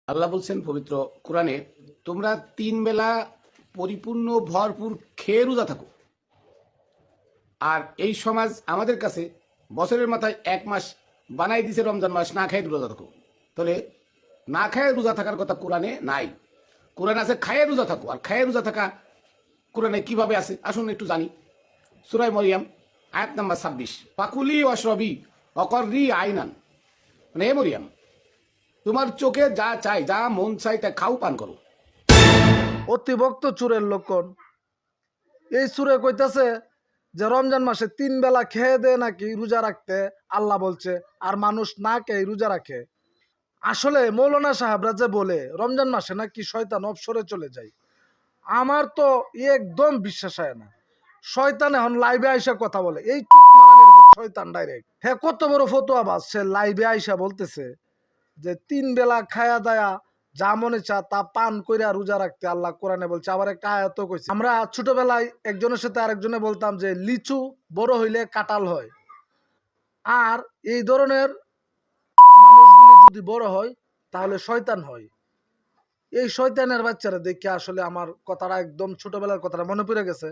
আল্লাহ বলছেন পবিত্র কোরআনে, তোমরা 3 বেলা পরিপূর্ণ ভরপুর খেয়ে রোজা থাকো। আর এই সমাজ আমাদের কাছে বছরের মাথায় 1 মাস বানাই দিছে রমজান মাস, না খেয়ে রোজা থাকো। তাহলে না খেয়ে রোজা থাকার কথা কোরআনে নাই। কোরআনে আছে খায়ে রোজা থাকো। আর খায়ে রোজা থাকা কোরআনে কিভাবে আছে আসুন একটু জানি। সূরা মরিয়ম আয়াত নাম্বার 26, পাকুলি অশ্রবি অকর্রি আইনান, মানে হে মরিয়ম, তোমার চোখে যা চাই, যা মন চাই তা খাও, পান করো। অতিভক্ত চুরের লক্ষণ। এই চুরে কইতাছে যে রমজান মাসে 3 বেলা খেয়ে দে নাকি রোজা রাখতে আল্লাহ বলছে, আর মানুষ না খেয়ে রোজা রাখে। আসলে মৌলানা সাহেবরা যে বলে রমজান মাসে নাকি শয়তান অবসরে চলে যায়, আমার তো একদম বিশ্বাস হয় না। শয়তান এখন লাইভে আইসা কথা বলে, এই শয়তান ডাইরেক্ট। হ্যাঁ, কত বড় ফতুয়াবাজ, সে লাইভে আইসা বলতেছে যে 3 বেলা খায়া দায়া যা মনে চা তা পান কইরা রোজা রাখতে আল্লাহ কোরআনে বলছে। আবার একটা আয়াতও কইছে। আমরা ছোটবেলায় একজনের সাথে আরেকজনে বলতাম যে লিচু বড় হইলে কাঁঠাল হয়। আর এই ধরনের মানুষগুলি যদি বড় হয় তাহলে শয়তান হয়। এই শয়তানের বাচ্চারা দেখে আসলে আমার কথাটা একদম ছোটবেলার কথাটা মনে পড়ে গেছে।